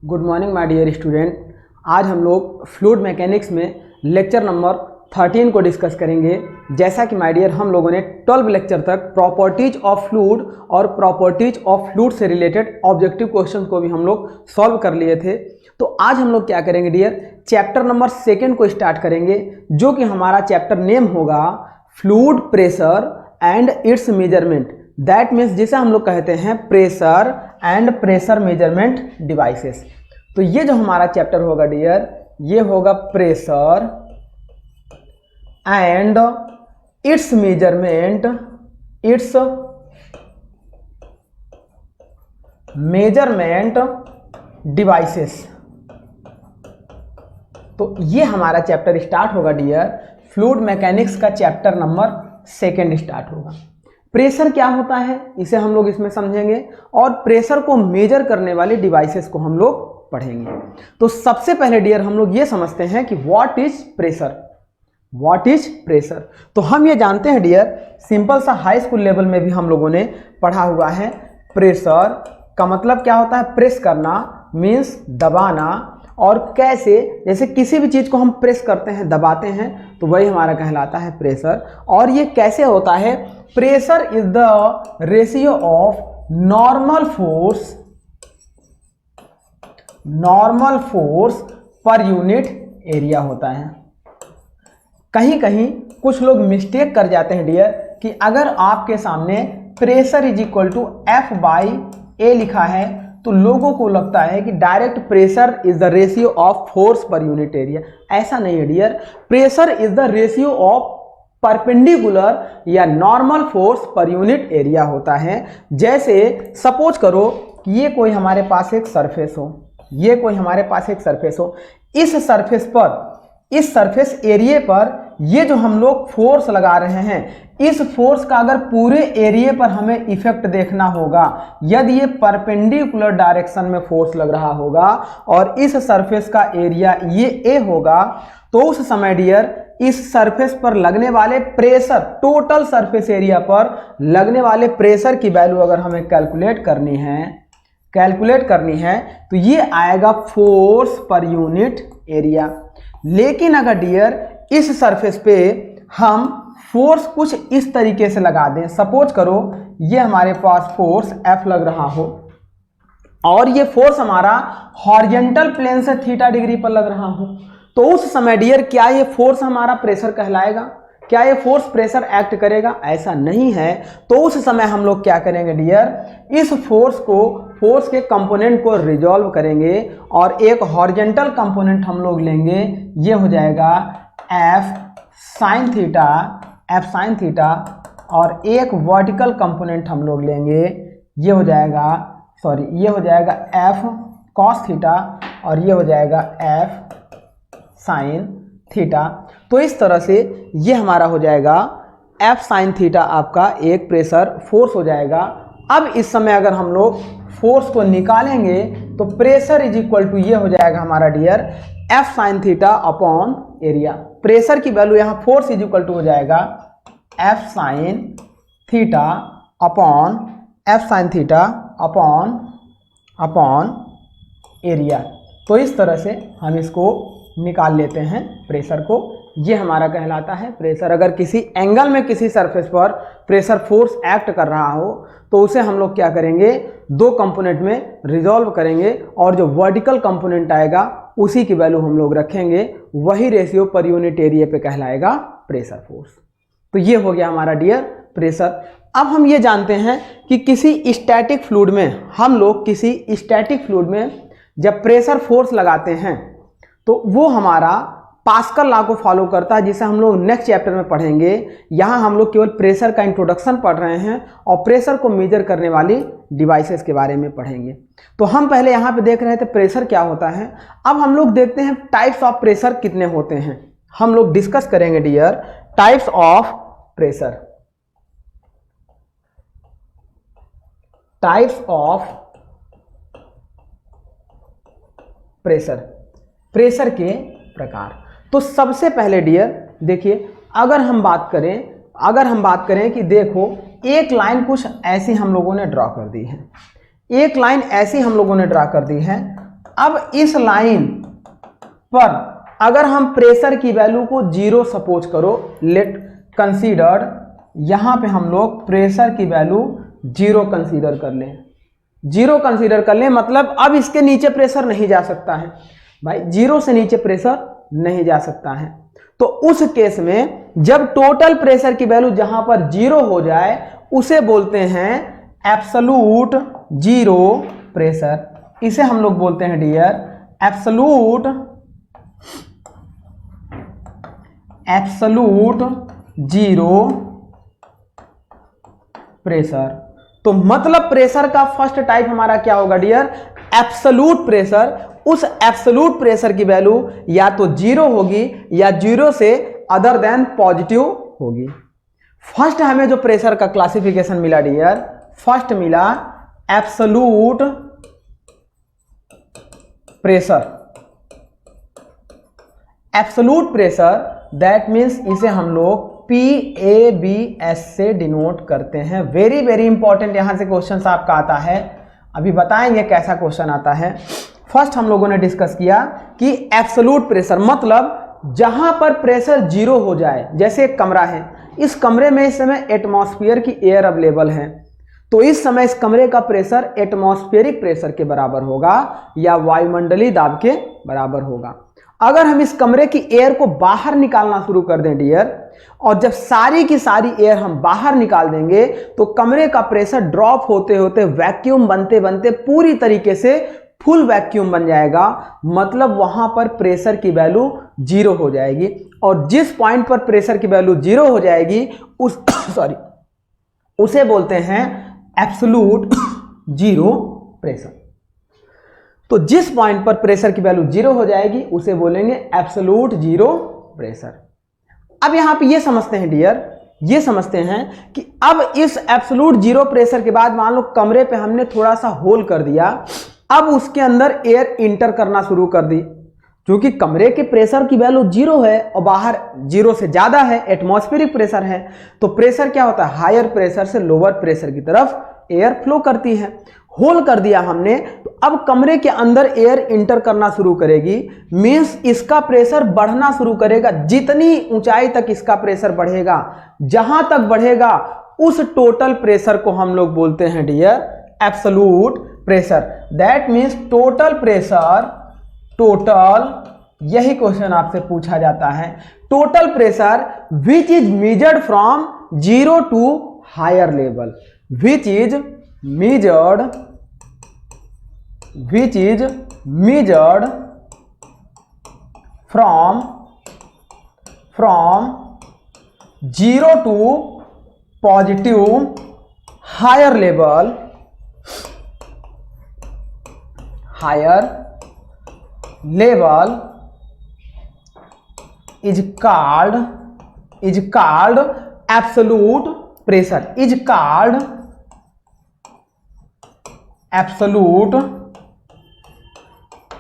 Good morning my dear student. आज हम लोग फ्लूइड मैकेनिक्स में लेक्चर नंबर 13 को डिस्कस करेंगे। जैसा कि माय डियर हम लोगों ने 12 लेक्चर तक प्रॉपर्टीज ऑफ फ्लूइड और प्रॉपर्टीज ऑफ फ्लूइड से रिलेटेड ऑब्जेक्टिव क्वेश्चन को भी हम लोग सॉल्व कर लिए थे। तो आज हम लोग क्या करेंगे डियर, चैप्टर नंबर 2 को स्टार्ट करेंगे, जो कि हमारा चैप्टर नेम होगा fluid pressure and it's measurement. That means जिसे हम लोग कहते हैं pressure and pressure measurement devices. तो ये जो हमारा चैप्टर होगा डियर, ये होगा pressure and it's measurement, it's measurement devices. तो ये हमारा चैप्टर स्टार्ट होगा डियर, फ्लूइड मैकेनिक्स का चैप्टर नंबर 2 स्टार्ट होगा। प्रेशर क्या होता है इसे हम लोग इसमें समझेंगे और प्रेशर को मेजर करने वाले डिवाइसेस को हम लोग पढ़ेंगे। तो सबसे पहले डियर हम लोग ये समझते हैं कि what is pressure. What is pressure, तो हम ये जानते हैं डियर, सिंपल सा हाई स्कूल लेवल में भी हम लोगों ने पढ़ा हुआ है। प्रेशर का मतलब क्या होता है, प्रेस करना मीन्स दबाना, और कैसे, जैसे किसी भी चीज को हम प्रेस करते हैं, दबाते हैं, तो वही हमारा कहलाता है प्रेशर। और ये कैसे होता है, pressure is the ratio of normal force per unit area होता है। कहीं कहीं कुछ लोग मिस्टेक कर जाते हैं डियर कि अगर आपके सामने pressure is equal to F/A लिखा है तो लोगों को लगता है कि direct pressure is the ratio of force per unit area. ऐसा नहीं है dear, pressure is the ratio of perpendicular या normal force per unit area होता है। जैसे सपोज करो कि ये कोई हमारे पास एक सरफेस हो, ये कोई हमारे पास एक सरफेस हो, इस सरफेस पर, इस सरफेस एरिया पर ये जो हम लोग फोर्स लगा रहे हैं, इस फोर्स का अगर पूरे एरिया पर हमें इफेक्ट देखना होगा, यदि ये परपेंडिकुलर डायरेक्शन में फोर्स लग रहा होगा और इस सरफेस का एरिया ये A होगा, तो उस समय डियर इस सरफेस पर लगने वाले प्रेशर, टोटल सरफेस एरिया पर लगने वाले प्रेशर की वैल्यू अगर हमें कैलकुलेट करनी है तो ये आएगा फोर्स पर यूनिट एरिया। लेकिन अगर डियर इस सरफेस पे हम फोर्स कुछ इस तरीके से लगा दें, सपोज करो ये हमारे पास फोर्स F लग रहा हो और ये फोर्स हमारा हॉरिजॉन्टल प्लेन से थीटा डिग्री पर लग रहा हो, तो उस समय डियर क्या ये फोर्स हमारा प्रेशर कहलाएगा? क्या ये फोर्स प्रेशर एक्ट करेगा? ऐसा नहीं है। तो उस समय हम लोग क्या करेंगे डियर, इस फोर्स के कंपोनेंट को रिजॉल्व करेंगे और एक हॉरिजॉन्टल कंपोनेंट हम लोग लेंगे, ये हो जाएगा F sin थीटा, और एक वर्टिकल कंपोनेंट हम लोग लेंगे, ये हो जाएगा F cos थीटा, और ये हो जाएगा F sin थीटा। तो इस तरह से ये हमारा हो जाएगा F sin थीटा, आपका एक प्रेशर फोर्स हो जाएगा। अब इस समय अगर हम लोग फोर्स को निकालेंगे तो प्रेशर इज इक्वल टू ये हो जाएगा हमारा dear F sin theta upon area. Pressure की वैल्यू यहाँ फोर्स इज इक्वल टू हो जाएगा F sin theta upon area. तो इस तरह से हम इसको निकाल लेते हैं प्रेशर को, ये हमारा कहलाता है प्रेशर। अगर किसी एंगल में किसी सरफेस पर प्रेशर फोर्स एक्ट कर रहा हो तो उसे हम लोग क्या करेंगे, दो कंपोनेंट में रिजॉल्व करेंगे और जो वर्टिकल कंपोनेंट आएगा उसी की वैल्यू हम लोग रखेंगे, वही रेशियो पर यूनिट एरिया पे कहलाएगा प्रेशर फोर्स। तो ये हो गया हमारा डियर प्रेशर। अब हम ये जानते हैं कि किसी स्टैटिक फ्लूइड में जब प्रेशर फोर्स लगाते हैं तो वो हमारा पास्कल लॉ को फॉलो करता है, जिसे हम लोग नेक्स्ट चैप्टर में पढ़ेंगे। यहाँ हम लोग केवल प्रेशर का इंट्रोडक्शन पढ़ रहे हैं और प्रेशर को मेजर करने वाली डिवाइसेस के बारे में पढ़ेंगे। तो हम पहले यहाँ पे देख रहे थे प्रेशर क्या होता है। अब हम लोग देखते हैं टाइप्स ऑफ प्रेशर कितने होते हैं। हम लोग डिस्कस करेंगे dear types of pressure. Types of pressure के प्रकार। तो सबसे पहले डियर देखिए, अगर हम बात करें कि देखो एक लाइन कुछ ऐसी हम लोगों ने ड्रॉ कर दी है, अब इस लाइन पर अगर हम प्रेशर की वैल्यू को 0 सपोज करो, लेट कंसीडर, यहां पे हम लोग प्रेशर की वैल्यू 0 कंसीडर कर लें, 0 कंसीडर कर लें, मतलब अब इसके नीचे प्रेशर नहीं जा सकता है भाई, 0 से नीचे प्रेशर नहीं जा सकता है। तो उस केस में जब टोटल प्रेशर की वैल्यू जहां पर 0 हो जाए उसे बोलते हैं एब्सोल्यूट 0 प्रेशर। इसे हम लोग बोलते हैं डियर एब्सोल्यूट 0 प्रेशर। तो मतलब प्रेशर का फर्स्ट टाइप हमारा क्या होगा डियर, एब्सोल्यूट प्रेशर। उस एब्सोल्यूट प्रेशर की वैल्यू या तो 0 होगी या 0 से अदर देन पॉजिटिव होगी। फर्स्ट हमें जो प्रेशर का क्लासिफिकेशन मिला डियर, फर्स्ट मिला absolute pressure. Absolute pressure that means इसे हम लोग PABS से डिनोट करते हैं। वेरी वेरी इंपॉर्टेंट, यहां से क्वेश्चन आपका आता है, अभी बताएंगे कैसा क्वेश्चन आता है। फर्स्ट हम लोगों ने डिस्कस किया कि एब्सोल्यूट प्रेशर मतलब जहां पर प्रेशर 0 हो जाए, जैसे एक कमरा है, इस कमरे में इस समय एटमॉस्फेयर की एयर अवेलेबल है, तो इस समय इस कमरे का प्रेशर एटमॉस्फेरिक प्रेशर के बराबर होगा या वायुमंडलीय दाब के बराबर होगा। अगर हम इस कमरे की एयर को बाहर निकालना शुरू कर दें डियर, और जब सारी की सारी एयर हम बाहर निकाल देंगे तो कमरे का प्रेशर ड्रॉप होते होते वैक्यूम बनते बनते पूरी तरीके से फुल वैक्यूम बन जाएगा, मतलब वहां पर प्रेशर की वैल्यू 0 हो जाएगी। और जिस पॉइंट पर प्रेशर की वैल्यू 0 हो जाएगी उस उसे बोलते हैं एब्सोल्यूट 0 प्रेशर। तो जिस पॉइंट पर प्रेशर की वैल्यू 0 हो जाएगी उसे बोलेंगे एब्सोल्यूट 0 प्रेशर। अब यहां पे ये समझते हैं डियर, ये समझते हैं कि अब इस एब्सोल्यूट 0 प्रेशर के बाद मान लो कमरे पे हमने थोड़ा सा होल कर दिया, अब उसके अंदर एयर इंटर करना शुरू कर दी, क्योंकि कमरे के प्रेशर की वैल्यू 0 है और बाहर 0 से ज्यादा है, एटमॉस्फेरिक प्रेशर है, तो प्रेशर क्या होता है, हायर प्रेशर से लोअर प्रेशर की तरफ एयर फ्लो करती है। होल कर दिया हमने, तो अब कमरे के अंदर एयर इंटर करना शुरू करेगी, मींस इसका प्रेशर बढ़ना शुरू करेगा। जितनी ऊंचाई तक इसका प्रेशर बढ़ेगा, जहां तक बढ़ेगा उस टोटल प्रेशर को हम लोग बोलते हैं dear absolute pressure. That means total pressure, total, यही क्वेश्चन आपसे पूछा जाता है, total pressure which is measured from 0 to higher level, which is measured from 0 to positive higher level is called absolute pressure, is called absolute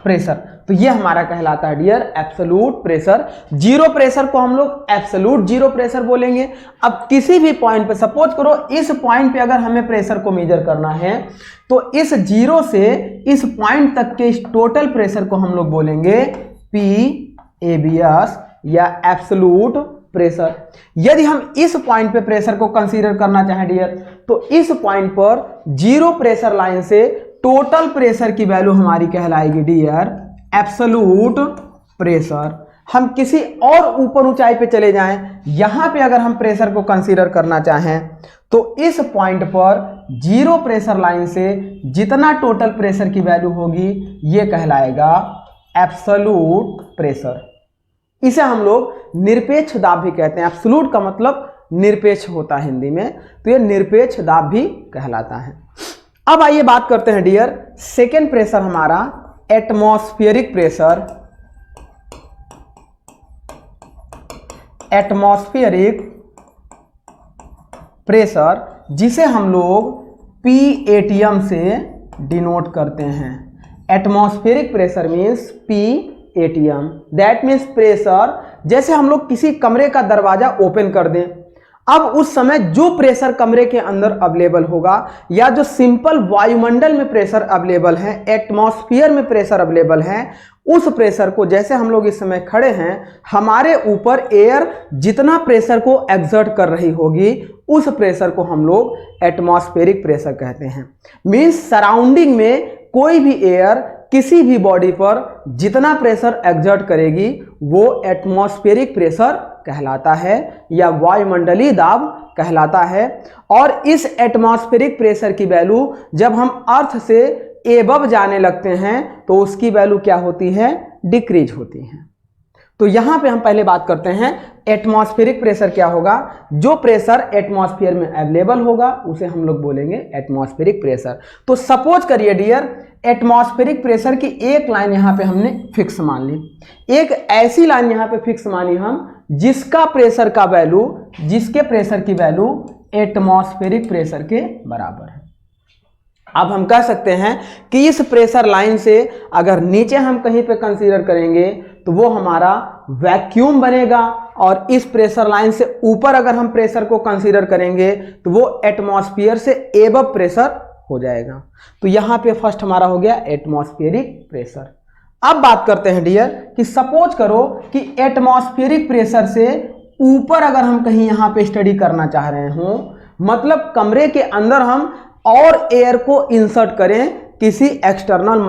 pressure. तो ये हमारा कहलाता है डियर एब्सोल्यूट प्रेशर। 0 प्रेशर को हम लोग एब्सोल्यूट 0 प्रेशर बोलेंगे। अब किसी भी पॉइंट पे सपोज करो इस पॉइंट पे अगर हमें प्रेशर को मेजर करना है तो इस 0 से इस पॉइंट तक के इस टोटल प्रेशर को हम लोग बोलेंगे PABS या एब्सोल्यूट प्रेशर। यदि हम इस पॉइंट पे प्रेशर को कंसीडर करना चाहें डियर, तो इस पॉइंट पर 0 प्रेशर लाइन से टोटल प्रेशर की वैल्यू हमारी कहलाएगी डियर एब्सोल्यूट प्रेशर। हम किसी और ऊपर ऊंचाई पे चले जाएं, यहां पे अगर हम प्रेशर को कंसीडर करना चाहें तो इस पॉइंट पर 0 प्रेशर लाइन से जितना टोटल प्रेशर की वैल्यू होगी ये कहलाएगा एब्सोल्यूट प्रेशर। इसे हम लोग निरपेक्ष दाब भी कहते हैं। एब्सोल्यूट का मतलब निरपेक्ष होता है हिंदी में, तो ये निरपेक्ष दाब भी कहलाता है। अब आइए बात करते हैं डियर सेकेंड प्रेशर हमारा एटमॉस्फेरिक प्रेशर। एटमॉस्फेरिक प्रेशर जिसे हम लोग PATM से डिनोट करते हैं। Atmospheric pressure means PATM, that means pressure. जैसे हम लोग किसी कमरे का दरवाजा ओपन कर दें, अब उस समय जो प्रेशर कमरे के अंदर अवेलेबल होगा या जो सिंपल वायुमंडल में प्रेशर अवेलेबल है, एटमॉस्फेयर में प्रेशर अवेलेबल है, उस प्रेशर को, जैसे हम लोग इस समय खड़े हैं, हमारे ऊपर एयर जितना प्रेशर को एक्सर्ट कर रही होगी उस प्रेशर को हम लोग एटमॉस्फेरिक प्रेशर कहते हैं। मींस सराउंडिंग में कोई भी एयर किसी भी बॉडी पर जितना प्रेशर एक्सर्ट करेगी वो एटमॉस्फेरिक प्रेशर कहलाता है या वायुमंडलीय दाब कहलाता है। और इस एटमॉस्फेरिक प्रेशर की वैल्यू जब हम अर्थ से एबव जाने लगते हैं तो उसकी वैल्यू क्या होती है, डिक्रीज होती है। तो यहां पे हम पहले बात करते हैं एटमॉस्फेरिक प्रेशर क्या होगा। जो प्रेशर एटमॉस्फेयर में अवेलेबल होगा उसे हम लोग बोलेंगे एटमॉस्फेरिक प्रेशर। तो सपोज करिए डियर, एटमॉस्फेरिक प्रेशर की एक लाइन यहां पे हमने फिक्स मान ली, एक ऐसी लाइन यहां पे फिक्स मानी हम जिसके प्रेशर की वैल्यू एटमॉस्फेरिक प्रेशर के बराबर है। अब हम कह सकते हैं कि इस प्रेशर लाइन से अगर नीचे हम कहीं पे कंसीडर करेंगे तो वो हमारा वैक्यूम बनेगा, और इस प्रेशर लाइन से ऊपर अगर हम प्रेशर को कंसीडर करेंगे तो वो एटमॉस्फेयर से एबव प्रेशर हो जाएगा। तो यहां पे फर्स्ट हमारा हो गया एटमॉस्फेरिक प्रेशर। अब बात करते हैं डियर कि सपोज करो कि एटमॉस्फेरिक प्रेशर से ऊपर अगर हम कहीं यहां पे स्टडी करना चाह रहे हो, मतलब कमरे के अंदर हम और एयर को इंसर्ट करें किसी एक्सटर्नल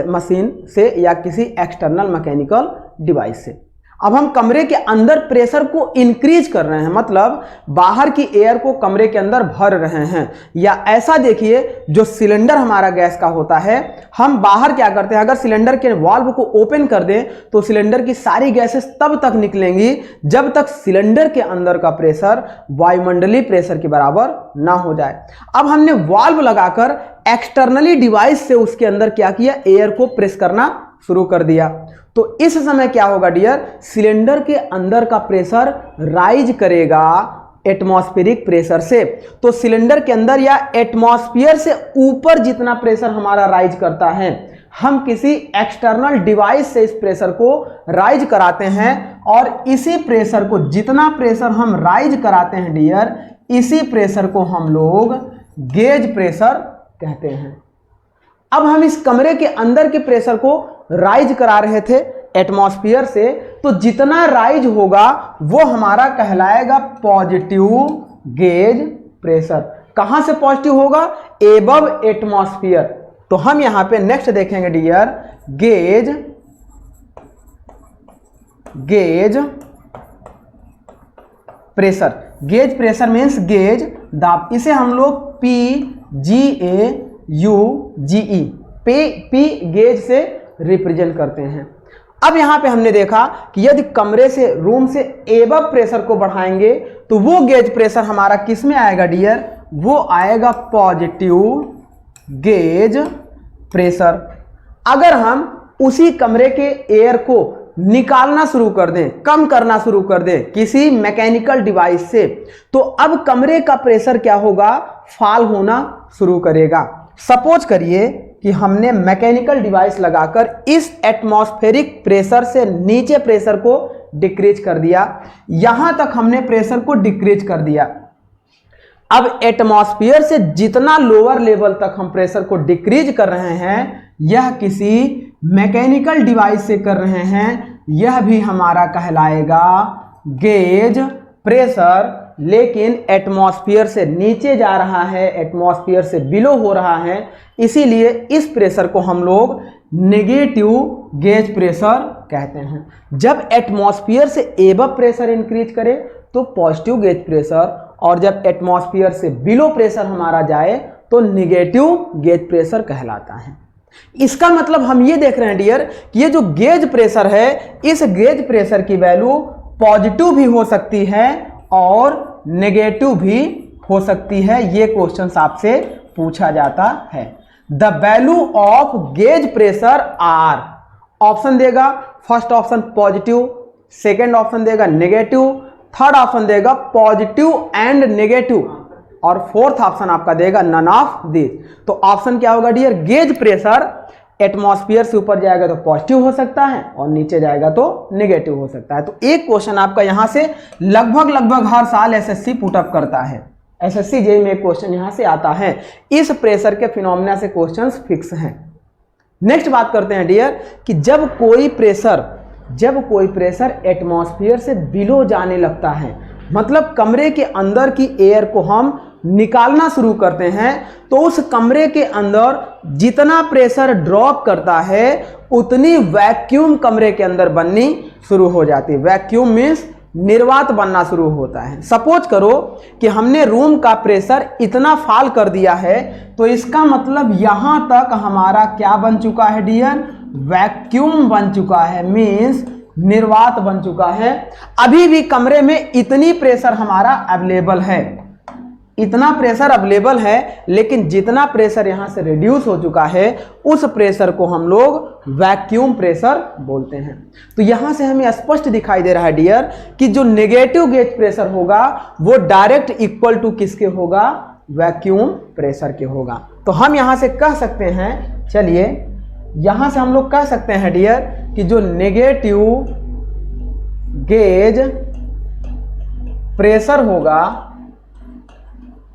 मशीन से या किसी एक्सटर्नल मैकेनिकल डिवाइस से। अब हम कमरे के अंदर प्रेशर को इंक्रीज कर रहे हैं, मतलब बाहर की एयर को कमरे के अंदर भर रहे हैं। या ऐसा देखिए, जो सिलेंडर हमारा गैस का होता है, हम बाहर क्या करते हैं, अगर सिलेंडर के वाल्व को ओपन कर दें तो सिलेंडर की सारी गैसेस तब तक निकलेंगी जब तक सिलेंडर के अंदर का प्रेशर वायुमंडलीय प्रेशर के बराबर ना हो जाए। अब हमने वाल्व लगाकर एक्सटर्नली डिवाइस से उसके अंदर क्या किया, एयर को प्रेस करना शुरू कर दिया। तो इस समय क्या होगा डियर, सिलेंडर के अंदर का प्रेशर राइज करेगा एटमॉस्फेरिक प्रेशर से। तो सिलेंडर के अंदर या एटमॉस्फेयर से ऊपर जितना प्रेशर हमारा राइज करता है, हम किसी एक्सटर्नल डिवाइस से इस प्रेशर को राइज कराते हैं, और इसी प्रेशर को, जितना प्रेशर हम राइज कराते हैं डियर, इसी प्रेशर को हम लोग गेज प्रेशर कहते हैं। अब हम इस कमरे के अंदर के प्रेशर को राइज करा रहे थे एटमॉस्फेयर से, तो जितना राइज होगा वो हमारा कहलाएगा पॉजिटिव गेज प्रेशर। कहां से पॉजिटिव होगा, एबव एटमॉस्फेयर। तो हम यहां पे नेक्स्ट देखेंगे dear, gauge pressure. Gauge pressure means gauge दाब, इसे हम लोग PGAUGE पी गेज से रिप्रेजेंट करते हैं। अब यहां पे हमने देखा कि यदि कमरे से, रूम से एबव प्रेशर को बढ़ाएंगे तो वो गेज प्रेशर हमारा किस में आएगा डियर, वो आएगा पॉजिटिव गेज प्रेशर। अगर हम उसी कमरे के एयर को निकालना शुरू कर दें, कम करना शुरू कर दें किसी मैकेनिकल डिवाइस से, तो अब कमरे का प्रेशर क्या होगा, फॉल होना शुरू करेगा। सपोज करिए कि हमने मैकेनिकल डिवाइस लगाकर इस एटमॉस्फेरिक प्रेशर से नीचे प्रेशर को डिक्रीज कर दिया, यहां तक हमने प्रेशर को डिक्रीज कर दिया। अब एटमॉस्फेयर से जितना लोअर लेवल तक हम प्रेशर को डिक्रीज कर रहे हैं, यह किसी मैकेनिकल डिवाइस से कर रहे हैं, यह भी हमारा कहलाएगा गेज प्रेशर। लेकिन एटमॉस्फेयर से नीचे जा रहा है, एटमॉस्फेयर से बिलो हो रहा है, इसीलिए इस प्रेशर को हम लोग नेगेटिव गेज प्रेशर कहते हैं। जब एटमॉस्फेयर से एबव प्रेशर इंक्रीज करे तो पॉजिटिव गेज प्रेशर, और जब एटमॉस्फेयर से बिलो प्रेशर हमारा जाए तो नेगेटिव गेज प्रेशर कहलाता है। इसका मतलब हम ये देख रहे हैं डियर कि ये जो गेज प्रेशर है, इस गेज प्रेशर की वैल्यू पॉजिटिव भी हो सकती है और नेगेटिव भी हो सकती है। ये क्वेश्चन आपसे पूछा जाता है। The value of gauge pressure are, option देगा, first option positive, second option देगा नेगेटिव, थर्ड ऑप्शन देगा पॉजिटिव एंड नेगेटिव, और फोर्थ ऑप्शन आपका देगा नन ऑफ दिस। तो ऑप्शन क्या होगा डियर, गेज प्रेशर एटमॉस्फेयर से ऊपर जाएगा तो पॉजिटिव हो सकता है और नीचे जाएगा तो नेगेटिव हो सकता है। तो एक क्वेश्चन आपका यहाँ से लगभग हर साल एसएससी पुटअप करता है, एसएससी जेईई में एक क्वेश्चन यहाँ से आता है। इस प्रेशर के फिनोमेना से क्वेश्चंस फिक्स हैं। नेक्स्ट बात करते हैं डियर कि जब कोई प्रेशर एटमॉस्फेयर से बिलो जाने लगता है, मतलब कमरे के अंदर की एयर को हम निकालना शुरू करते हैं, तो उस कमरे के अंदर जितना प्रेशर ड्रॉप करता है उतनी वैक्यूम कमरे के अंदर बननी शुरू हो जाती है। वैक्यूम मीन्स निर्वात बनना शुरू होता है। सपोज करो कि हमने रूम का प्रेशर इतना फॉल कर दिया है, तो इसका मतलब यहां तक हमारा क्या बन चुका है डियर, वैक्यूम बन चुका है, मीन्स निर्वात बन चुका है। अभी भी कमरे में इतनी प्रेशर हमारा अवेलेबल है, इतना प्रेशर अवेलेबल है, लेकिन जितना प्रेशर यहां से रिड्यूस हो चुका है उस प्रेशर को हम लोग वैक्यूम प्रेशर बोलते हैं। तो यहां से हमें स्पष्ट दिखाई दे रहा है डियर कि जो नेगेटिव गेज प्रेशर होगा वो डायरेक्ट इक्वल टू किसके होगा, वैक्यूम प्रेशर के होगा। तो हम यहां से कह सकते हैं, चलिए यहां से हम लोग कह सकते हैं डियर कि जो नेगेटिव गेज प्रेशर होगा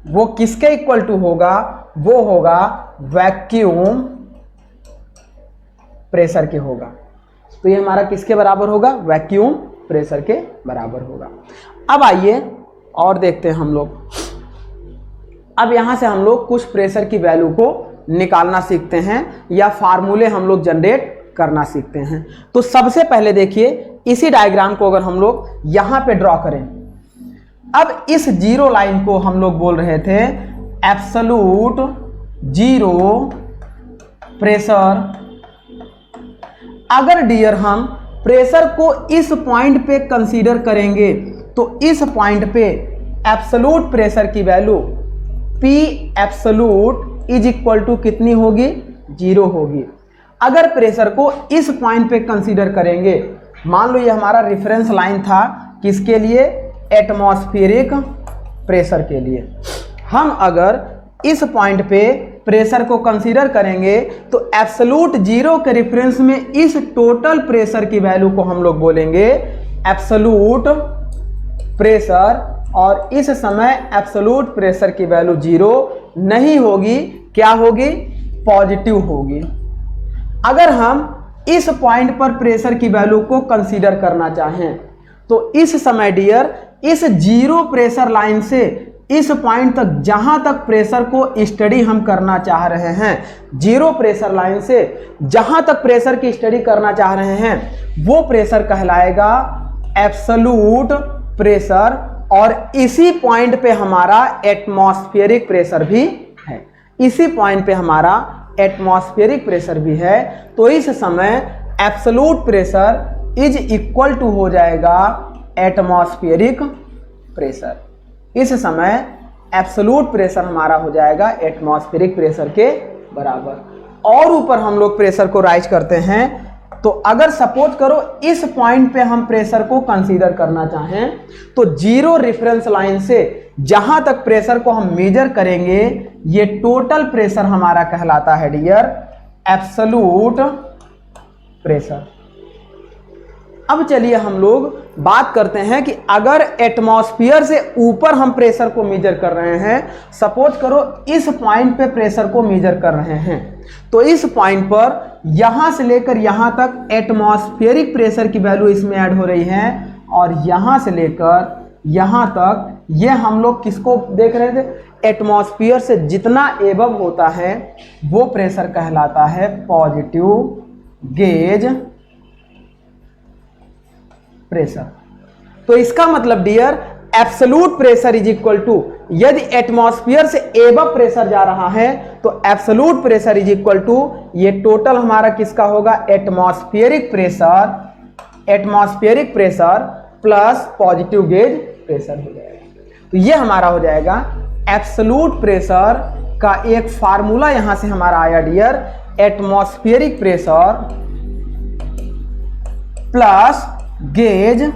वो किसके इक्वल टू होगा, वो होगा वैक्यूम प्रेशर के होगा। तो ये हमारा किसके बराबर होगा, वैक्यूम प्रेशर के बराबर होगा। अब आइए और देखते हैं हम लोग। अब यहां से हम लोग कुछ प्रेशर की वैल्यू को निकालना सीखते हैं या फार्मूले हम लोग जनरेट करना सीखते हैं। तो सबसे पहले देखिए इसी डायग्राम को अगर हम लोग यहां पे ड्रॉ करें, अब इस जीरो लाइन को हम लोग बोल रहे थे एब्सोल्यूट जीरो प्रेशर। अगर डियर हम प्रेशर को इस पॉइंट पे कंसीडर करेंगे तो इस पॉइंट पे एब्सोल्यूट प्रेशर की value P absolute is equal to कितनी होगी, 0 होगी। अगर प्रेशर को इस पॉइंट पे कंसीडर करेंगे, मान लो ये हमारा रेफरेंस लाइन था किसके लिए, एटमॉस्फेरिक प्रेशर के लिए। हम अगर इस पॉइंट पे प्रेशर को कंसीडर करेंगे तो एब्सोल्यूट जीरो के रेफरेंस में इस टोटल प्रेशर की वैल्यू को हम लोग बोलेंगे एब्सोल्यूट प्रेशर, और इस समय एब्सोल्यूट प्रेशर की वैल्यू 0 नहीं होगी, क्या होगी, पॉजिटिव होगी। अगर हम इस पॉइंट पर प्रेशर की वैल्यू को कंसीडर करना चाहें तो इस समय डियर इस जीरो प्रेशर लाइन से इस पॉइंट तक जहां तक प्रेशर को स्टडी हम करना चाह रहे हैं, जीरो प्रेशर लाइन से जहां तक प्रेशर की स्टडी करना चाह रहे हैं वो प्रेशर कहलाएगा एब्सोल्यूट प्रेशर, और इसी पॉइंट पे हमारा एटमॉस्फेरिक प्रेशर भी है, इसी पॉइंट पे हमारा एटमॉस्फेरिक प्रेशर भी है। तो इस समय absolute pressure is equal to हो जाएगा एटमॉस्फेरिक प्रेशर। इस समय एब्सोल्यूट प्रेशर हमारा हो जाएगा एटमॉस्फेरिक प्रेशर के बराबर। और ऊपर हम लोग प्रेशर को राइज करते हैं, तो अगर सपोज करो इस पॉइंट पे हम प्रेशर को कंसीडर करना चाहें तो जीरो रेफरेंस लाइन से जहां तक प्रेशर को हम मेजर करेंगे ये टोटल प्रेशर हमारा कहलाता है डियर एब्सोल्यूट प्रेशर। अब चलिए हम लोग बात करते हैं कि अगर एटमॉस्फेयर से ऊपर हम प्रेशर को मेजर कर रहे हैं, सपोज करो इस पॉइंट पे प्रेशर को मेजर कर रहे हैं, तो इस पॉइंट पर यहां से लेकर यहां तक एटमॉस्फेरिक प्रेशर की वैल्यू इसमें ऐड हो रही है, और यहां से लेकर यहां तक ये हम लोग किसको देख रहे थे, एटमॉस्फेयर से जितना एबव होता है वो प्रेशर कहलाता है पॉजिटिव गेज प्रेशर। तो इसका मतलब dear absolute pressure is equal to, यदि एटमॉस्फेयर से एबव प्रेशर जा रहा है तो absolute pressure is equal to ये टोटल हमारा किसका होगा, atmospheric pressure plus positive gauge pressure हो जाएगा। तो ये हमारा हो जाएगा एब्सोल्यूट प्रेशर का एक फार्मूला यहां से हमारा आया dear, atmospheric pressure plus gauge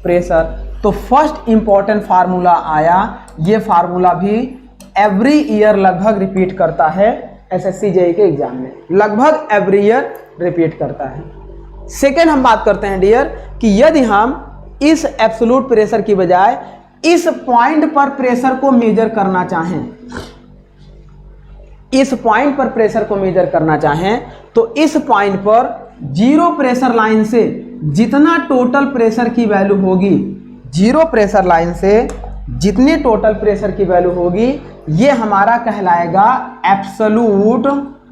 pressure. तो फर्स्ट इंपॉर्टेंट फार्मूला आया, ये फार्मूला भी एवरी ईयर लगभग रिपीट करता है एसएससी जेईई के एग्जाम में, लगभग एवरी ईयर रिपीट करता है। सेकेंड हम बात करते हैं डियर कि यदि हम इस एब्सोल्यूट प्रेशर की बजाय इस पॉइंट पर प्रेशर को मेजर करना चाहें, इस पॉइंट पर प्रेशर को मेजर करना चाहें तो इस पॉइंट पर जीरो प्रेशर लाइन से जितना टोटल प्रेशर की वैल्यू होगी, जीरो प्रेशर लाइन से जितनी टोटल प्रेशर की वैल्यू होगी ये हमारा कहलाएगा एब्सोल्यूट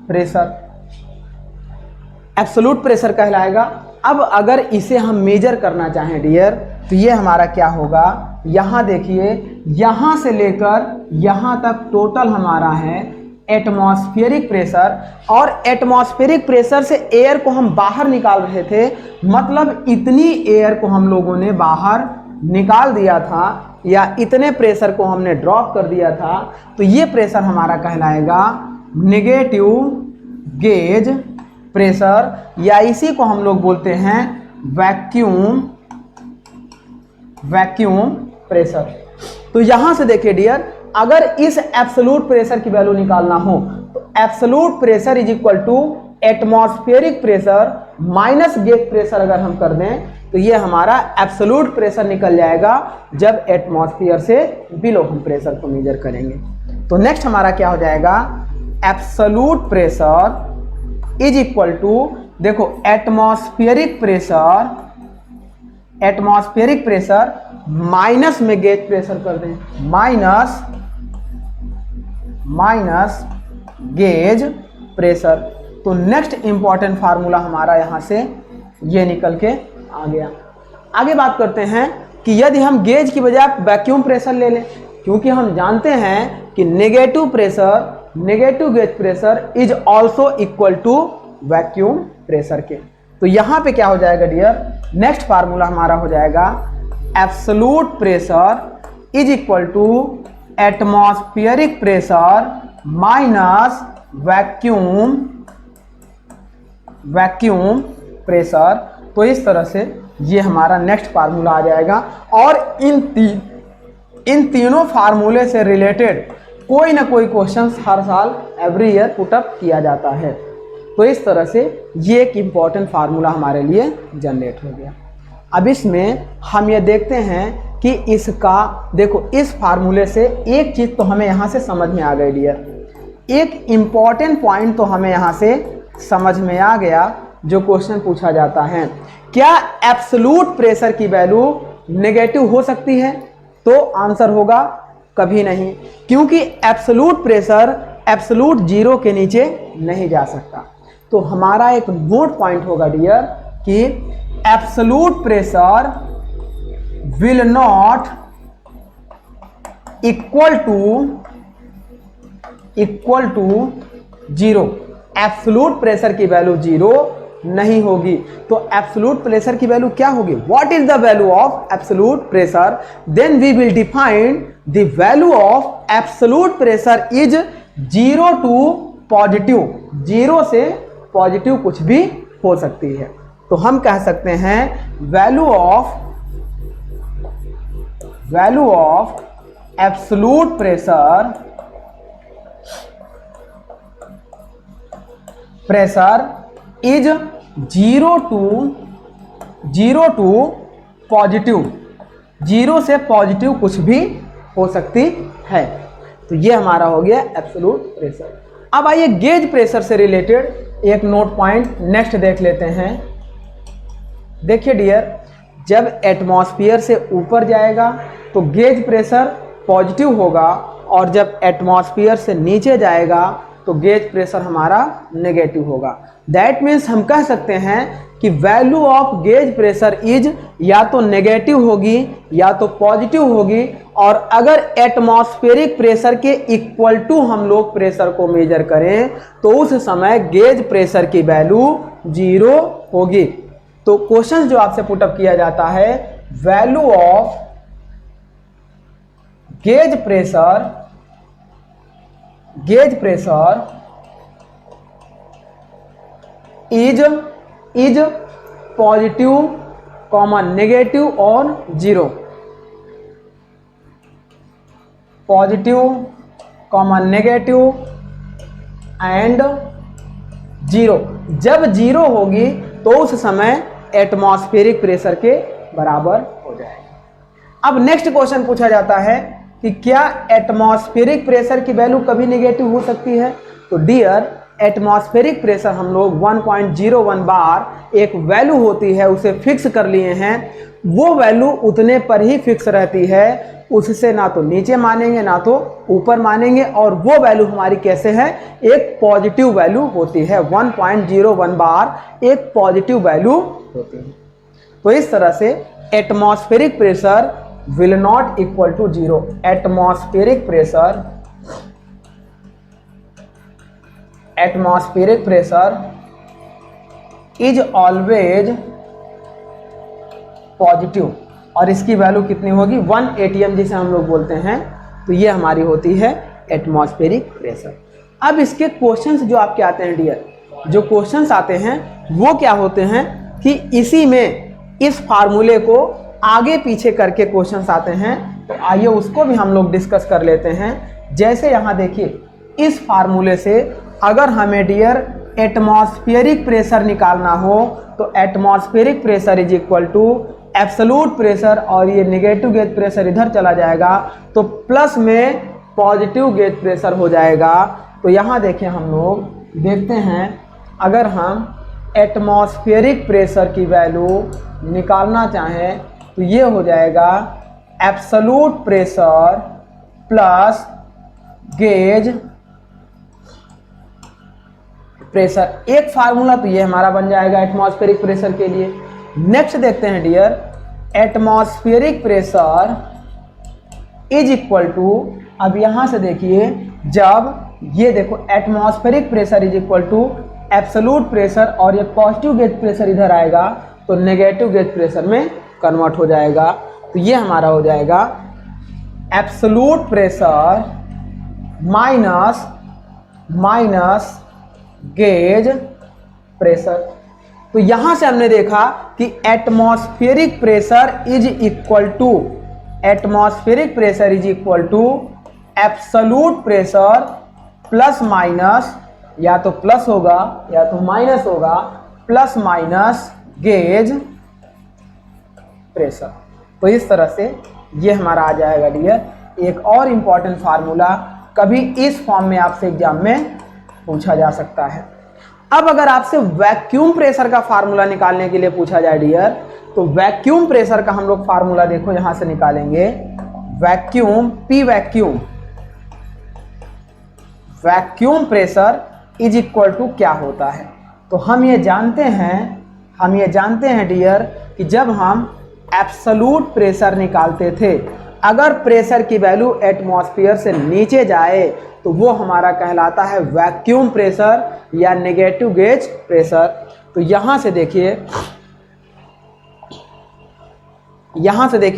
प्रेशर, एब्सोल्यूट प्रेशर कहलाएगा। अब अगर इसे हम मेजर करना चाहें डियर तो ये हमारा क्या होगा, यहाँ देखिए यहाँ से लेकर यहाँ तक टोटल हमारा है एटमॉस्फेरिक प्रेशर, और एटमॉस्फेरिक प्रेशर से एयर को हम बाहर निकाल रहे थे, मतलब इतनी एयर को हम लोगों ने बाहर निकाल दिया था या इतने प्रेशर को हमने ड्रॉप कर दिया था, तो ये प्रेशर हमारा कहलाएगा नेगेटिव गेज प्रेशर, या इसी को हम लोग बोलते हैं वैक्यूम प्रेशर। तो यहां से देखिए डियर, अगर इस एब्सोल्यूट प्रेशर की वैल्यू निकालना हो तो absolute pressure is equal to atmospheric pressure minus gauge pressure अगर हम कर दें तो ये हमारा एब्सोल्यूट प्रेशर निकल जाएगा जब एटमॉस्फेयर से बिलो हम प्रेशर को मेजर करेंगे। तो नेक्स्ट हमारा क्या हो जाएगा, absolute pressure is equal to, देखो एटमॉस्फेरिक प्रेशर माइनस में गेज प्रेशर कर दें, माइनस गेज प्रेशर। तो नेक्स्ट इंपॉर्टेंट फार्मूला हमारा यहां से ये निकल के आ गया। आगे बात करते हैं कि यदि हम गेज की बजाय वैक्यूम प्रेशर ले लें, क्योंकि हम जानते हैं कि negative gauge pressure is also equal to vacuum pressure के। तो यहां पे क्या हो जाएगा डियर, नेक्स्ट फार्मूला हमारा हो जाएगा absolute pressure is equal to atmospheric pressure minus vacuum pressure. तो इस तरह से ये हमारा नेक्स्ट फार्मूला आ जाएगा, और इन तीनों फार्मूले से रिलेटेड कोई ना कोई क्वेश्चन हर साल एवरी ईयर पुटअप किया जाता है। तो इस तरह से ये एक इम्पॉर्टेंट फार्मूला हमारे लिए जनरेट हो गया। अब इसमें हम ये देखते हैं कि इसका, देखो इस फार्मूले से एक चीज़ तो हमें यहाँ से समझ में आ गई डियर, एक इम्पॉर्टेंट पॉइंट तो हमें यहाँ से समझ में आ गया जो क्वेश्चन पूछा जाता है, क्या एब्सोल्यूट प्रेशर की वैल्यू नेगेटिव हो सकती है? तो आंसर होगा कभी नहीं, क्योंकि एब्सोल्यूट प्रेशर एब्सोल्यूट जीरो के नीचे नहीं जा सकता। तो हमारा एक नोट पॉइंट होगा डियर कि absolute pressure will not equal to zero, absolute pressure की वैल्यू जीरो नहीं होगी। तो एब्सोल्यूट प्रेशर की वैल्यू क्या होगी, what is the value of absolute pressure, then we will define the value of absolute pressure is zero to positive, zero से positive कुछ भी हो सकती है। तो हम कह सकते हैं value of absolute pressure is zero to positive, zero से पॉजिटिव कुछ भी हो सकती है। तो ये हमारा हो गया एब्सोल्यूट प्रेशर। अब आइए गेज प्रेशर से रिलेटेड एक नोट पॉइंट नेक्स्ट देख लेते हैं। देखिए डियर, जब एटमॉस्फेयर से ऊपर जाएगा तो गेज प्रेशर पॉजिटिव होगा, और जब एटमॉस्फेयर से नीचे जाएगा तो गेज प्रेशर हमारा नेगेटिव होगा। दैट मीन्स हम कह सकते हैं कि value of gauge pressure is या तो नेगेटिव होगी या तो पॉजिटिव होगी, और अगर एटमॉस्फेरिक प्रेशर के इक्वल टू हम लोग प्रेशर को मेजर करें तो उस समय गेज प्रेशर की वैल्यू जीरो होगी। तो क्वेश्चन जो आपसे पुटअप किया जाता है, value of gauge pressure is positive comma negative और zero, positive comma negative and zero. जब जीरो होगी तो उस समय एटमॉस्फेरिक प्रेशर के बराबर हो जाएगा। अब नेक्स्ट क्वेश्चन पूछा जाता है कि क्या एटमॉस्फेरिक प्रेशर की वैल्यू कभी नेगेटिव हो सकती है? तो डियर, एटमॉस्फेरिक प्रेशर हम लोग 1.01 बार एक वैल्यू होती है उसे फिक्स कर लिए हैं। वो वैल्यू उतने पर ही फिक्स रहती है, उससे ना तो नीचे मानेंगे ना तो ऊपर मानेंगे। और वो वैल्यू हमारी कैसे है? एक पॉजिटिव वैल्यू होती है। 1.01 बार एक पॉजिटिव वैल्यू होती है। तो इस तरह से atmospheric pressure will not equal to zero. Atmospheric pressure is always positive. और इसकी वैल्यू कितनी होगी? 1 atm जिसे हम लोग बोलते हैं। तो ये हमारी होती है एटमॉस्फेरिक प्रेशर। अब इसके क्वेश्चंस जो आपके आते हैं डियर, जो क्वेश्चंस आते हैं वो क्या होते हैं कि इसी में इस फार्मूले को आगे पीछे करके क्वेश्चंस आते हैं। तो आइए उसको भी हम लोग डिस्कस कर लेते हैं। जैसे यहाँ देखिए, इस फार्मूले से अगर हमें डियर एटमॉस्फेरिक प्रेशर निकालना हो तो atmospheric pressure is equal to absolute pressure, और ये नेगेटिव गेज प्रेशर इधर चला जाएगा तो प्लस में पॉजिटिव गेज प्रेशर हो जाएगा। तो यहाँ देखिए, हम लोग देखते हैं अगर हम एटमॉस्फेरिक प्रेशर की वैल्यू निकालना चाहें तो ये हो जाएगा absolute pressure plus gauge pressure. एक फार्मूला तो ये हमारा बन जाएगा एटमॉस्फेरिक प्रेशर के लिए। नेक्स्ट देखते हैं dear, atmospheric pressure is equal to, अब यहां से देखिए, जब ये देखो atmospheric pressure is equal to absolute pressure और ये पॉजिटिव गेज प्रेशर इधर आएगा तो नेगेटिव गेज प्रेशर में कन्वर्ट हो जाएगा। तो ये हमारा हो जाएगा absolute pressure minus gauge pressure. तो यहां से हमने देखा कि atmospheric pressure is equal to absolute pressure plus minus, या तो प्लस होगा या तो माइनस होगा, प्लस माइनस गेज प्रेशर। तो इस तरह से ये हमारा आ जाएगा डियर एक और इंपॉर्टेंट फार्मूला, कभी इस फॉर्म में आपसे एग्जाम में पूछा जा सकता है। अब अगर आपसे वैक्यूम प्रेशर का फार्मूला निकालने के लिए पूछा जाए डियर, तो वैक्यूम प्रेशर का हम लोग फार्मूला देखो यहां से निकालेंगे। Vacuum pressure is equal to क्या होता है? तो हम ये जानते हैं डियर कि जब हम एब्सोल्यूट प्रेशर निकालते थे, अगर प्रेशर की वैल्यू एटमॉस्फेयर से नीचे जाए तो वो हमारा कहलाता है वैक्यूम प्रेशर या नेगेटिव गेज प्रेशर। तो यहां से देखिए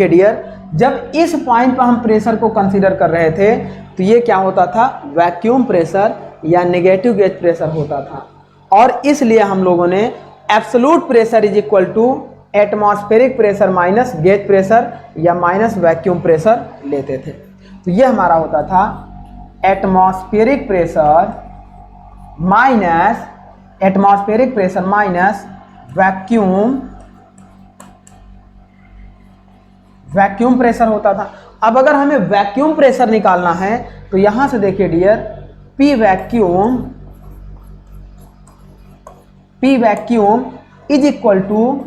डियर, जब इस पॉइंट पर हम प्रेशर को कंसीडर कर रहे थे तो ये क्या होता था? वैक्यूम प्रेशर या नेगेटिव गेज प्रेशर होता था। और इसलिए हम लोगों ने absolute pressure is equal to atmospheric pressure minus gauge pressure या माइनस वैक्यूम प्रेशर लेते थे। तो ये हमारा होता था atmospheric pressure minus vacuum pressure होता था। अब अगर हमें वैक्यूम प्रेशर निकालना है तो यहां से देखिए dear, P vacuum is equal to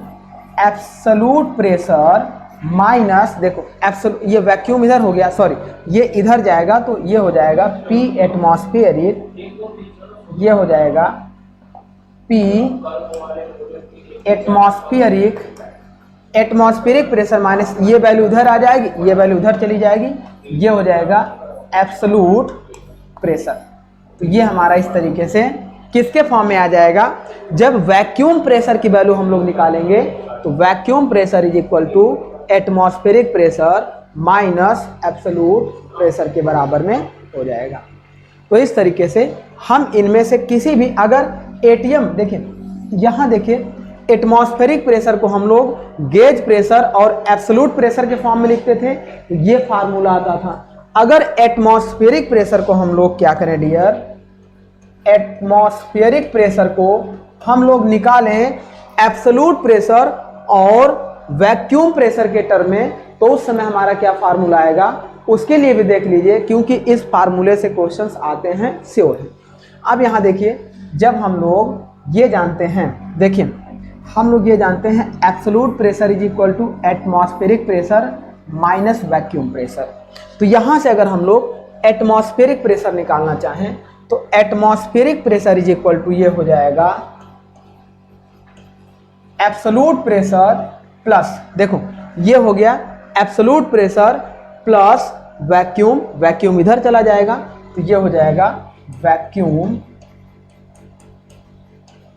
absolute pressure minus, देखो एब्सोल्यूट, ये वैक्यूम इधर हो गया, सॉरी ये इधर जाएगा तो ये हो जाएगा पी एटमॉस्फेरिक, ये हो जाएगा पी एटमॉस्फेरिक प्रेशर माइनस, ये वैल्यू उधर आ जाएगी, ये वैल्यू उधर चली जाएगी, ये हो जाएगा एब्सोल्यूट प्रेशर। तो ये हमारा इस तरीके से किसके फॉर्म में आ जाएगा? जब वैक्यूम प्रेशर की वैल्यू हम लोग निकालेंगे तो vacuum pressure is equal to atmospheric pressure minus absolute pressure के बराबर में हो जाएगा। तो इस तरीके से हम इनमें से किसी भी, अगर एटीएम देखिए, यहाँ देखिए एटमॉस्फेरिक प्रेशर को हम लोग गेज प्रेशर और एब्सोल्यूट प्रेशर के फॉर्म में लिखते थे तो ये फार्मूला आता था। अगर एटमॉस्फेरिक प्रेशर को हम लोग क्या करें डियर, एटमॉस्फेरिक प्रेशर को हम लोग निकालें एब्सोल्यूट प्रेशर और वैक्यूम प्रेशर के टर्म में, तो उस समय हमारा क्या फार्मूला आएगा, उसके लिए भी देख लीजिए, क्योंकि इस फार्मूले से क्वेश्चंस आते हैं श्योर है। अब यहाँ देखिए, जब हम लोग ये जानते हैं, देखिए हम लोग ये जानते हैं absolute pressure is equal to atmospheric pressure minus vacuum pressure. तो यहाँ से अगर हम लोग एटमॉस्फेरिक प्रेशर निकालना चाहें तो atmospheric pressure is equal to ये हो जाएगा एब्सोल्यूट प्रेशर प्लस, देखो ये हो गया absolute pressure plus vacuum, vacuum इधर चला जाएगा तो ये हो जाएगा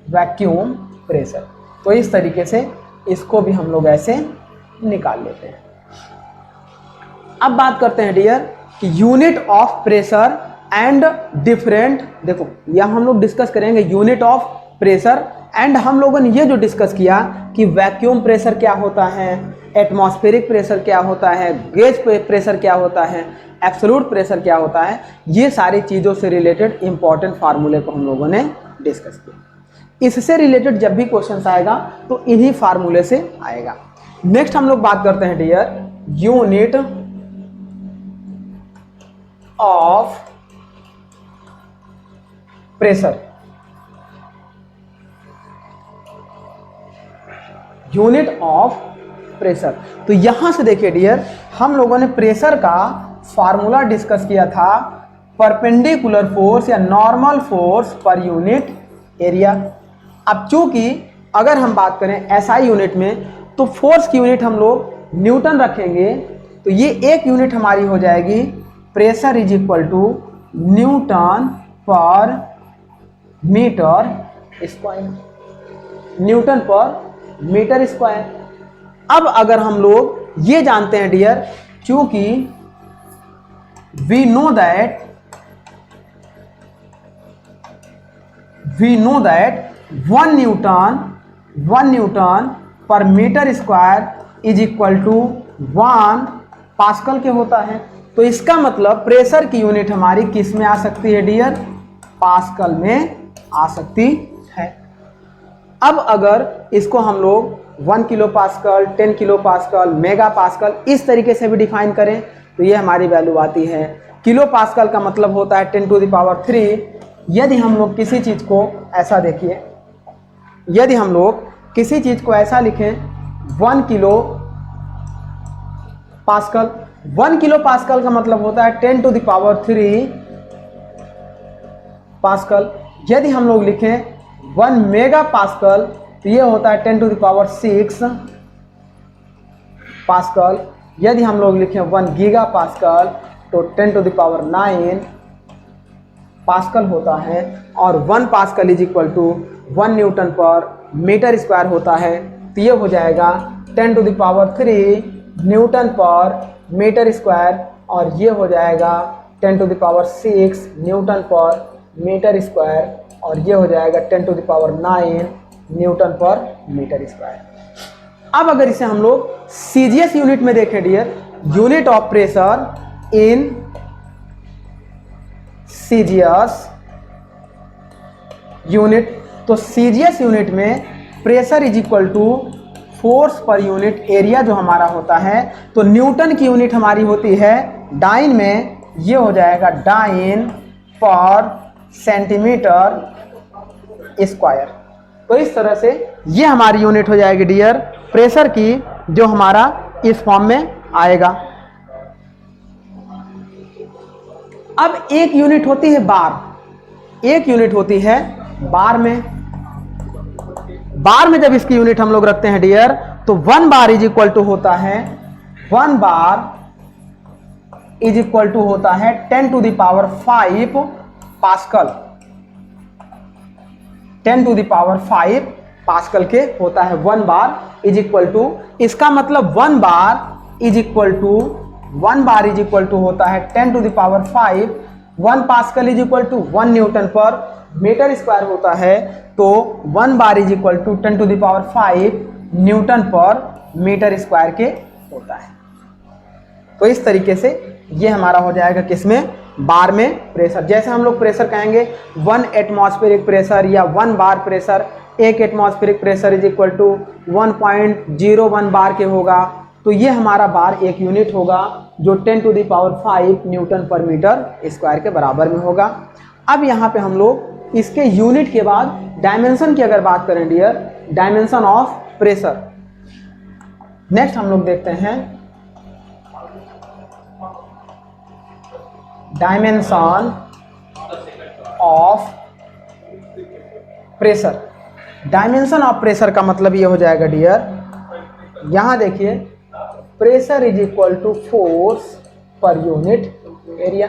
वैक्यूम प्रेशर। तो इस तरीके से इसको भी हम लोग ऐसे निकाल लेते हैं। अब बात करते हैं डियर कि unit of pressure and different, देखो यह हम लोग डिस्कस करेंगे यूनिट ऑफ प्रेशर एंड हम लोगों ने ये जो डिस्कस किया कि वैक्यूम प्रेशर क्या होता है, एटमॉस्फेरिक प्रेशर क्या होता है, गेज प्रेशर क्या होता है, एब्सोल्यूट प्रेशर क्या होता है, ये सारी चीज़ों से रिलेटेड इंपॉर्टेंट फार्मूले को हम लोगों ने डिस्कस किया। इससे रिलेटेड जब भी क्वेश्चन आएगा तो इन्हीं फार्मूले से आएगा। नेक्स्ट हम लोग बात करते हैं dear unit of pressure. Unit of pressure, तो यहां से देखिए डियर, हम लोगों ने प्रेशर का फार्मूला डिस्कस किया था परपेंडिकुलर फोर्स या normal force per unit area. अब चूंकि अगर हम बात करें एसआई यूनिट में तो फोर्स की यूनिट हम लोग न्यूटन रखेंगे, तो ये एक यूनिट हमारी हो जाएगी pressure is equal to newton per metre square, newton per metre square. अब अगर हम लोग ये जानते हैं डियर, क्योंकि we know that 1 newton per metre square is equal to 1 pascal के होता है। तो इसका मतलब प्रेशर की यूनिट हमारी किस में आ सकती है डियर, पास्कल में आ सकती है। अब अगर इसको हम लोग 1 kilo pascal, 10 kilo pascal, mega pascal इस तरीके से भी डिफाइन करें तो ये हमारी वैल्यू आती है। किलो पास्कल का मतलब होता है 10 टू द पावर 3। यदि हम लोग किसी चीज़ को ऐसा देखिए, यदि हम लोग किसी चीज़ को ऐसा लिखें 1 किलो पास्कल, 1 किलो पास्कल का मतलब होता है 10 टू द पावर 3 पास्कल। यदि हम लोग लिखें 1 मेगा पास्कल तो ये होता है 10 टू द पावर 6 पास्कल। यदि हम लोग लिखें 1 गीगा पास्कल तो 10 टू द पावर 9 पास्कल होता है। और 1 pascal is equal to 1 newton per metre square होता है, तो ये हो जाएगा 10 to the power 3 newton per metre square, और ये हो जाएगा 10 to the power 6 newton per metre square, और ये हो जाएगा 10 to the power 9 newton per metre square. अब अगर इसे हम लोग सीजीएस यूनिट में देखें dear, unit of pressure in CGS unit, तो सीजीएस यूनिट में pressure is equal to force per unit area जो हमारा होता है, तो न्यूटन की यूनिट हमारी होती है डाइन में, ये हो जाएगा डाइन पर सेंटीमीटर स्क्वायर। तो इस तरह से ये हमारी यूनिट हो जाएगी डियर प्रेशर की, जो हमारा इस फॉर्म में आएगा। अब एक यूनिट होती है बार, एक यूनिट होती है बार में। बार में जब इसकी यूनिट हम लोग रखते हैं डियर, तो 1 बार इज इक्वल टू होता है 1 बार इज इक्वल टू होता है 10 to the power 5 pascal, 10 to the power 5 pascal के होता है 1 बार इज इक्वल टू, इसका मतलब 1 bar is equal to 1 bar is equal to होता है 10 to the power 5, 1 pascal is equal to 1 newton per metre square होता है, तो 1 bar is equal to 10 to the power 5 newton per metre square के होता है। तो इस तरीके से ये हमारा हो जाएगा किसमें, बार में प्रेशर। जैसे हम लोग प्रेशर कहेंगे 1 एटमॉस्फेरिक प्रेशर या 1 bar pressure, 1 atmospheric pressure is equal to 1.01 bar के होगा। तो ये हमारा बार एक यूनिट होगा जो 10⁵ न्यूटन पर मीटर स्क्वायर के बराबर में होगा। अब यहाँ पे हम लोग इसके यूनिट के बाद डायमेंशन की अगर बात करें dear, dimension of pressure, next हम लोग देखते हैं dimension of pressure. Dimension of pressure का मतलब ये हो जाएगा डियर, यहाँ देखिए pressure is equal to force per unit area.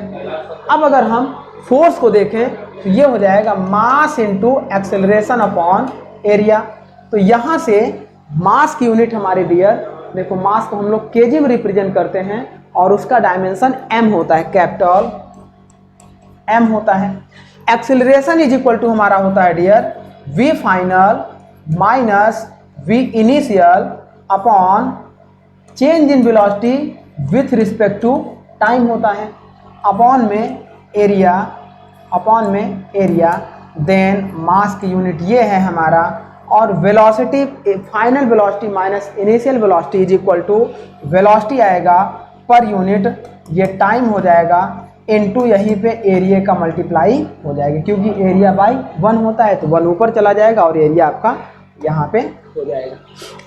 अब अगर हम फोर्स को देखें तो ये हो जाएगा mass into acceleration upon area. तो यहाँ से मास की यूनिट हमारे डियर, देखो मास को हम लोग केजी में रिप्रेजेंट करते हैं और उसका डायमेंशन m होता है, कैपिटल m होता है। एक्सेलरेशन इज इक्वल टू हमारा होता है dear v final minus v initial upon change in velocity with respect to time होता है, अपॉन में एरिया, अपॉन में एरिया, देन मास की यूनिट ये है हमारा, और velocity final velocity minus initial velocity is equal to velocity आएगा पर यूनिट, ये टाइम हो जाएगा इनटू यहीं पे एरिया का मल्टीप्लाई हो जाएगा, क्योंकि एरिया बाई 1 होता है तो 1 ऊपर चला जाएगा और एरिया आपका यहाँ पे हो जाएगा।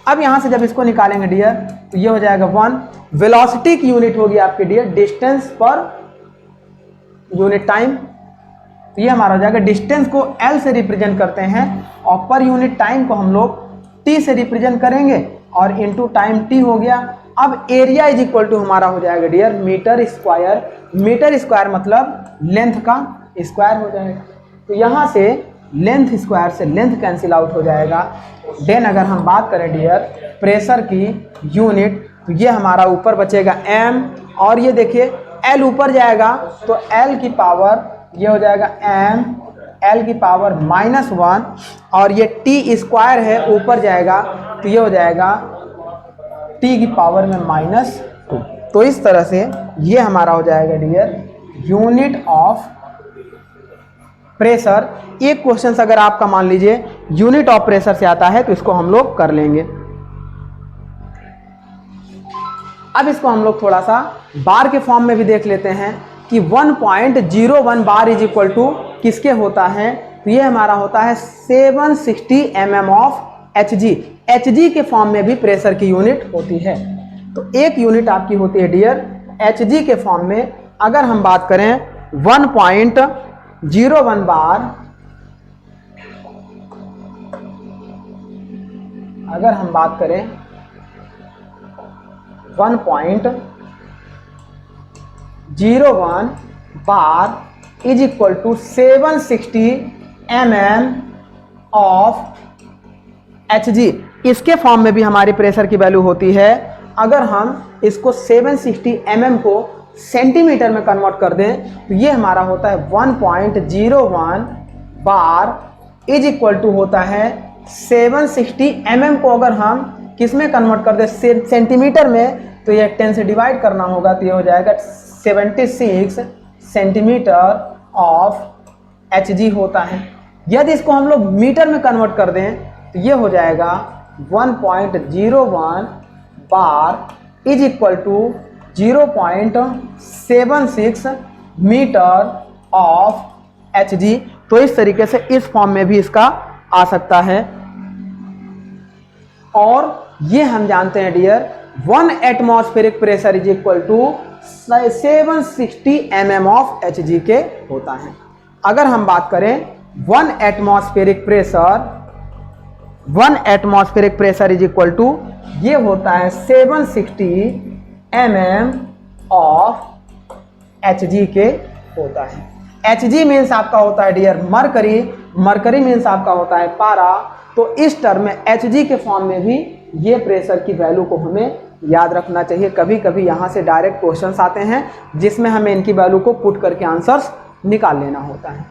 अब यहाँ से जब इसको निकालेंगे डियर तो ये हो जाएगा 1, वेलोसिटी की यूनिट होगी आपके dear distance per unit time, तो ये हमारा हो जाएगा, डिस्टेंस को L से रिप्रेजेंट करते हैं और पर यूनिट टाइम को हम लोग T से रिप्रेजेंट करेंगे और इनटू टाइम T हो गया। अब एरिया इज इक्वल टू हमारा हो जाएगा dear metre square, metre square मतलब लेंथ का स्क्वायर हो जाएगा। तो यहाँ से लेंथ स्क्वायर से लेंथ कैंसिल आउट हो जाएगा। देन अगर हम बात करें डियर प्रेशर की यूनिट तो ये हमारा ऊपर बचेगा m, और ये देखिए L ऊपर जाएगा तो L की पावर ये हो जाएगा m, L की पावर -1, और ये T स्क्वायर है ऊपर जाएगा तो ये हो जाएगा T की पावर में -2। तो इस तरह से ये हमारा हो जाएगा डियर यूनिट ऑफ प्रेशर। एक क्वेश्चन अगर आपका मान लीजिए यूनिट ऑफ प्रेशर से आता है तो इसको हम लोग कर लेंगे। अब इसको हम लोग थोड़ा सा बार के फॉर्म में भी देख लेते हैं कि 1.01 बार इज इक्वल टू किसके होता है, तो ये हमारा होता है 760 mm ऑफ Hg। Hg के फॉर्म में भी प्रेशर की यूनिट होती है। तो एक यूनिट आपकी होती है डियर Hg के फॉर्म में। अगर हम बात करें 1.01 बार, अगर हम बात करें 1.01 bar is equal to 760 mm of Hg, इसके फॉर्म में भी हमारी प्रेशर की वैल्यू होती है। अगर हम इसको 760 mm को सेंटीमीटर में कन्वर्ट कर दें तो ये हमारा होता है 1.01 बार इज इक्वल टू होता है 760 mm को अगर हम किस में कन्वर्ट कर दें सेंटीमीटर में तो ये 10 से डिवाइड करना होगा तो ये हो जाएगा 76 सेंटीमीटर ऑफ Hg होता है। यदि इसको हम लोग मीटर में कन्वर्ट कर दें तो ये हो जाएगा 1.01 bar is equal to 0.76 metre of Hg। तो इस तरीके से इस फॉर्म में भी इसका आ सकता है। और ये हम जानते हैं dear 1 atmospheric pressure is equal to 760 mm of Hg के होता है। अगर हम बात करें 1 atmospheric pressure is equal to ये होता है 760 mm ऑफ Hg के होता है। Hg मीन्स आपका होता है डियर मरकरी, मरकरी मीन्स आपका होता है पारा। तो इस टर्म में Hg के फॉर्म में भी ये प्रेशर की वैल्यू को हमें याद रखना चाहिए। कभी कभी यहाँ से डायरेक्ट क्वेश्चंस आते हैं जिसमें हमें इनकी वैल्यू को पुट करके आंसर्स निकाल लेना होता है।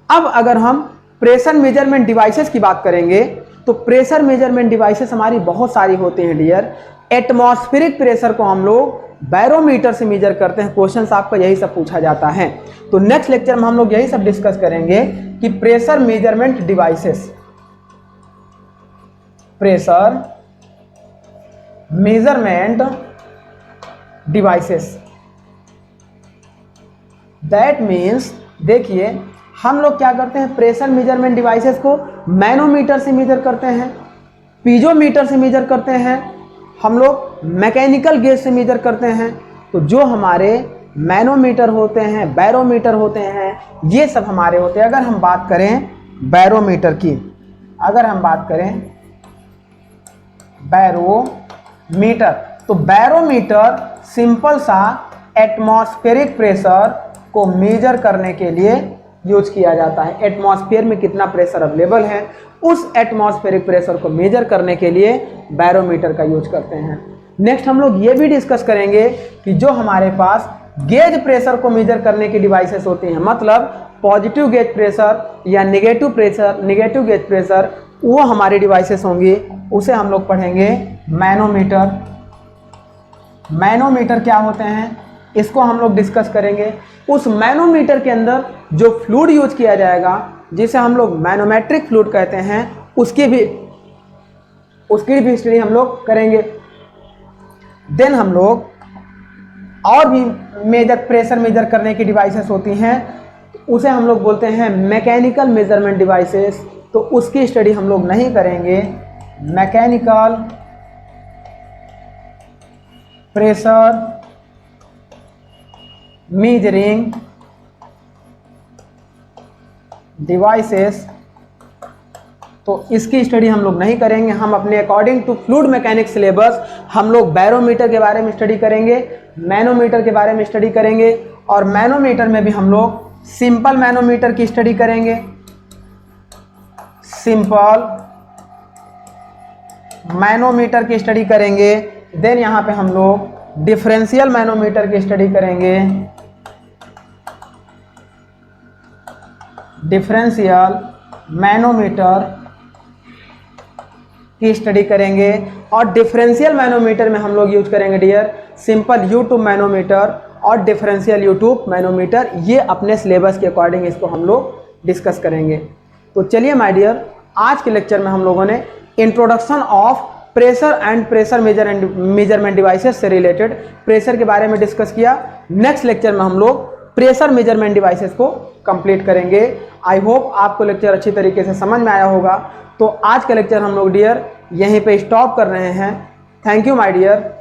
अब अगर हम प्रेशर मेजरमेंट डिवाइसेस की बात करेंगे तो प्रेशर मेजरमेंट डिवाइसेस हमारी बहुत सारी होती हैं डियर। एटमॉस्फेरिक प्रेशर को हम लोग बैरोमीटर से मेजर करते हैं। क्वेश्चंस आपका यही सब पूछा जाता है। तो नेक्स्ट लेक्चर में हम लोग यही सब डिस्कस करेंगे कि pressure measurement devices, pressure measurement devices, that means देखिए हम लोग क्या करते हैं, प्रेशर मेजरमेंट डिवाइसेस को मैनोमीटर से मेजर करते हैं, पीजोमीटर से मेजर करते हैं, हम लोग मैकेनिकल गेज से मेजर करते हैं। तो जो हमारे मैनोमीटर होते हैं, बैरोमीटर होते हैं, ये सब हमारे होते हैं। अगर हम बात करें बैरोमीटर की, अगर हम बात करें बैरोमीटर, तो बैरोमीटर सिंपल सा एटमॉस्फेरिक प्रेशर को मेजर करने के लिए यूज किया जाता है। एटमॉस्फेयर में कितना प्रेशर अवेलेबल है, उस एटमॉस्फेरिक प्रेशर को मेजर करने के लिए बैरोमीटर का यूज करते हैं। नेक्स्ट हम लोग ये भी डिस्कस करेंगे कि जो हमारे पास गेज प्रेशर को मेजर करने की डिवाइसेस होती हैं, मतलब पॉजिटिव गेज प्रेशर या नेगेटिव गेज प्रेशर, वो हमारी डिवाइसेस होंगी, उसे हम लोग पढ़ेंगे मैनोमीटर। मैनोमीटर क्या होते हैं इसको हम लोग डिस्कस करेंगे। उस मैनोमीटर के अंदर जो फ्लूइड यूज किया जाएगा, जिसे हम लोग मैनोमेट्रिक फ्लूइड कहते हैं, उसकी भी हिस्ट्री हम लोग करेंगे। देन हम लोग और भी प्रेशर मेजर करने की डिवाइसेस होती हैं, उसे हम लोग बोलते हैं मैकेनिकल मेजरमेंट डिवाइसेस। तो उसकी स्टडी हम लोग नहीं करेंगे। मैकेनिकल प्रेशर मेजरिंग डिवाइसेस, तो इसकी स्टडी हम लोग नहीं करेंगे। हम अपने according to fluid mechanics syllabus हम लोग बैरोमीटर के बारे में स्टडी करेंगे, मैनोमीटर के बारे में स्टडी करेंगे, और मैनोमीटर में भी हम लोग सिंपल मैनोमीटर की स्टडी करेंगे, सिंपल मैनोमीटर की स्टडी करेंगे। देन यहाँ पे हम लोग डिफरेंशियल मैनोमीटर की स्टडी करेंगे, डिफरेंशियल मैनोमीटर की स्टडी करेंगे। और डिफरेंशियल मैनोमीटर में हम लोग यूज करेंगे डियर सिंपल U2 मैनोमीटर और डिफरेंशियल U2 मैनोमीटर। ये अपने सिलेबस के अकॉर्डिंग इसको हम लोग डिस्कस करेंगे। तो चलिए माय डियर, आज के लेक्चर में हम लोगों ने introduction of pressure and pressure measurement devices से रिलेटेड प्रेशर के बारे में डिस्कस किया। नेक्स्ट लेक्चर में हम लोग प्रेशर मेजरमेंट डिवाइसेस को कंप्लीट करेंगे। आई होप आपको लेक्चर अच्छी तरीके से समझ में आया होगा। तो आज का लेक्चर हम लोग डियर यहीं पे स्टॉप कर रहे हैं। Thank you my dear.